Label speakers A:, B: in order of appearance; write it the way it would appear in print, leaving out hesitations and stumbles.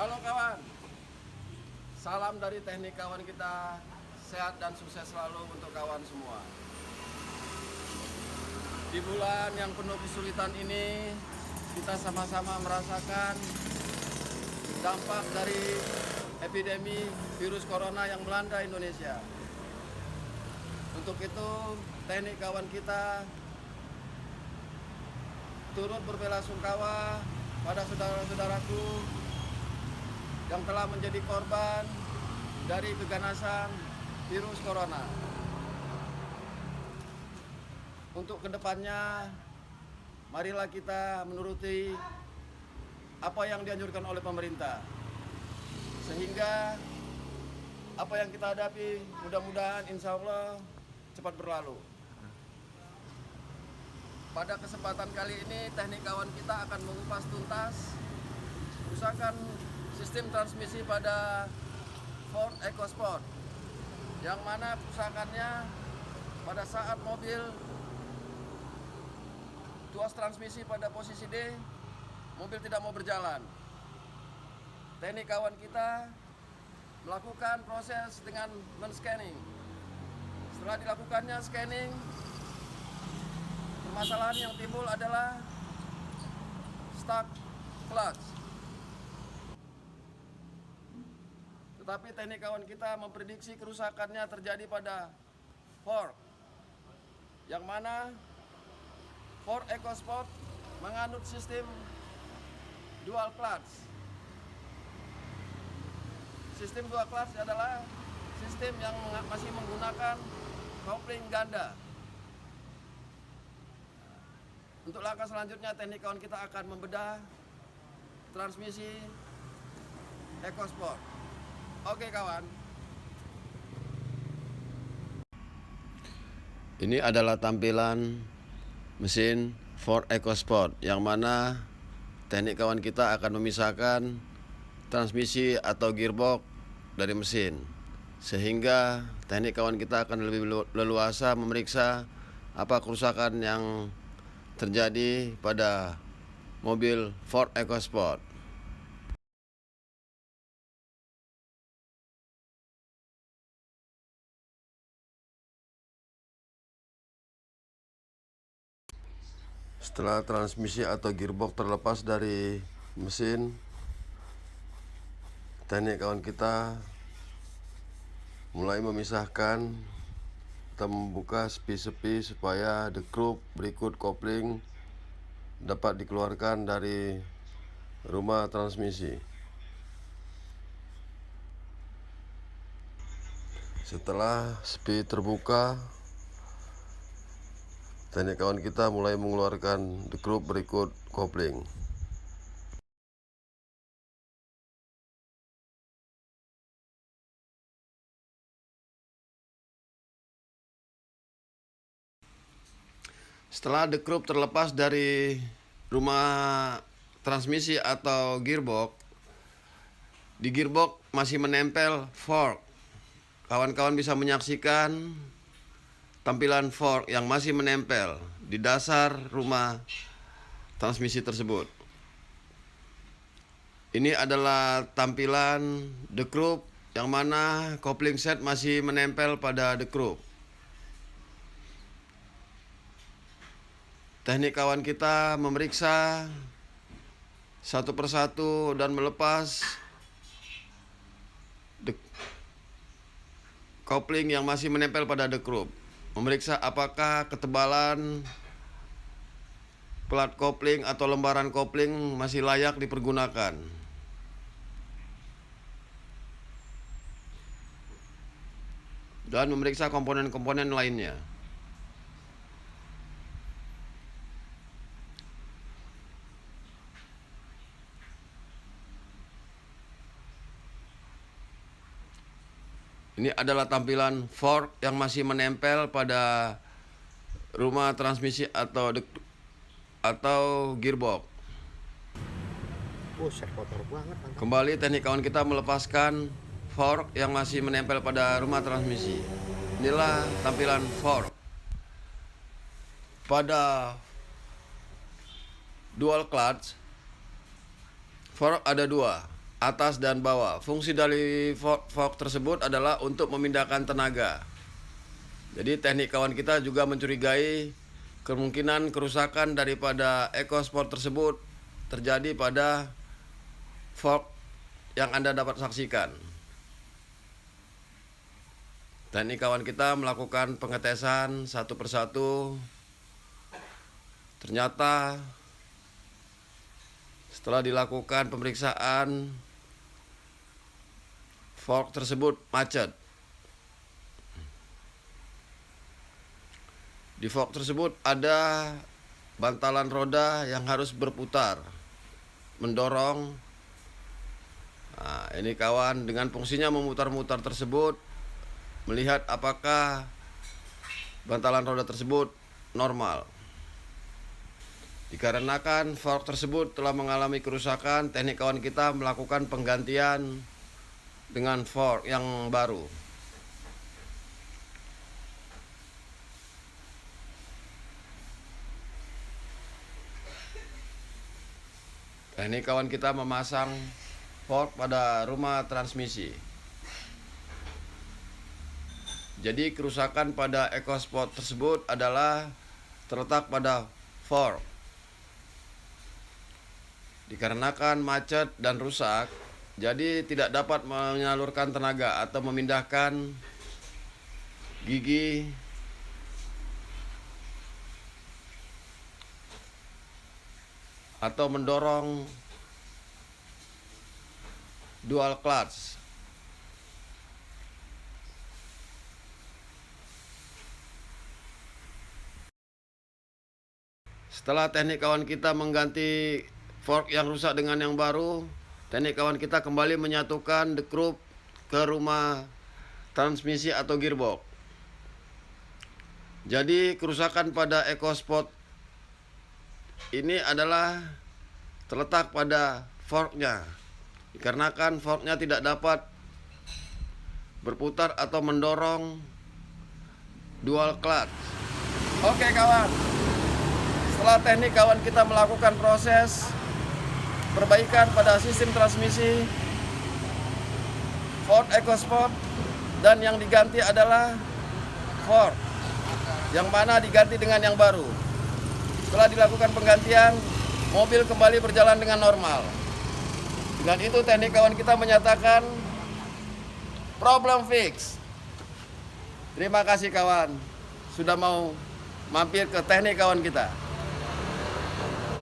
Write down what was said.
A: Halo kawan, salam dari teknik kawan kita. Sehat dan sukses selalu untuk kawan semua. Di bulan yang penuh kesulitan ini, kita sama-sama merasakan dampak dari epidemi virus corona yang melanda Indonesia. Untuk itu, teknik kawan kita turut berbelasungkawa pada saudara-saudaraku yang telah menjadi korban dari keganasan virus corona. Untuk kedepannya, marilah kita menuruti apa yang dianjurkan oleh pemerintah, sehingga apa yang kita hadapi mudah-mudahan insya Allah cepat berlalu. Pada kesempatan kali ini, teknik kawan kita akan mengupas tuntas kerusakan sistem transmisi pada Ford EcoSport, yang mana kerusakannya pada saat mobil tuas transmisi pada posisi D, mobil tidak mau berjalan. Teknik kawan kita melakukan proses dengan men-scanning. Setelah dilakukannya scanning, permasalahan yang timbul adalah stuck clutch. Tetapi teknik kawan kita memprediksi kerusakannya terjadi pada Ford, yang mana Ford EcoSport menganut sistem dual clutch. Sistem dual clutch adalah sistem yang masih menggunakan kopling ganda. Untuk langkah selanjutnya, teknik kawan kita akan membedah transmisi EcoSport. Oke kawan. Ini adalah tampilan mesin Ford EcoSport, yang mana teknik kawan kita akan memisahkan transmisi atau gearbox dari mesin, sehingga teknik kawan kita akan lebih leluasa memeriksa apa kerusakan yang terjadi pada mobil Ford EcoSport. Setelah transmisi atau gearbox terlepas dari mesin, teknik kawan kita mulai memisahkan atau membuka sepi-sepi supaya the group berikut kopling dapat dikeluarkan dari rumah transmisi. Setelah sepi terbuka, teknik kawan kita mulai mengeluarkan the group berikut kopling. Setelah the group terlepas dari rumah transmisi atau gearbox, di gearbox masih menempel fork. Kawan-kawan bisa menyaksikan tampilan fork yang masih menempel di dasar rumah transmisi tersebut. Ini adalah tampilan the group, yang mana kopling set masih menempel pada the group. Teknik kawan kita memeriksa satu persatu dan melepas kopling yang masih menempel pada the group. Memeriksa apakah ketebalan plat kopling atau lembaran kopling masih layak dipergunakan. Dan memeriksa komponen-komponen lainnya. Ini adalah tampilan fork yang masih menempel pada rumah transmisi atau gearbox.
B: Buset, kotor banget.
A: Kembali teknik kawan kita melepaskan fork yang masih menempel pada rumah transmisi. Inilah tampilan fork. Pada dual clutch, fork ada dua, atas dan bawah. Fungsi dari fork tersebut adalah untuk memindahkan tenaga. Jadi teknik kawan kita juga mencurigai kemungkinan kerusakan daripada EcoSport tersebut terjadi pada fork yang Anda dapat saksikan. Teknik kawan kita melakukan pengetesan satu persatu. Ternyata setelah dilakukan pemeriksaan, fork tersebut macet. Di fork tersebut ada bantalan roda yang harus berputar, mendorong. Nah, ini kawan dengan fungsinya memutar-mutar tersebut, melihat apakah bantalan roda tersebut normal. Dikarenakan fork tersebut telah mengalami kerusakan, teknik kawan kita melakukan penggantian dengan fork yang baru. Teknik kawan kita memasang fork pada rumah transmisi. Jadi kerusakan pada EcoSport tersebut adalah terletak pada fork. Dikarenakan macet dan rusak, jadi tidak dapat menyalurkan tenaga atau memindahkan gigi atau mendorong dual clutch. Setelah teknik kawan kita mengganti fork yang rusak dengan yang baru, teknik kawan kita kembali menyatukan the group ke rumah transmisi atau gearbox. Jadi kerusakan pada EcoSport ini adalah terletak pada forknya. Dikarenakan forknya tidak dapat berputar atau mendorong dual clutch. Oke kawan, setelah teknik kawan kita melakukan proses perbaikan pada sistem transmisi Ford EcoSport, dan yang diganti adalah fork yang mana diganti dengan yang baru. Setelah dilakukan penggantian, mobil kembali berjalan dengan normal. Dengan itu teknik kawan kita menyatakan problem fix. Terima kasih kawan sudah mau mampir ke teknik kawan kita.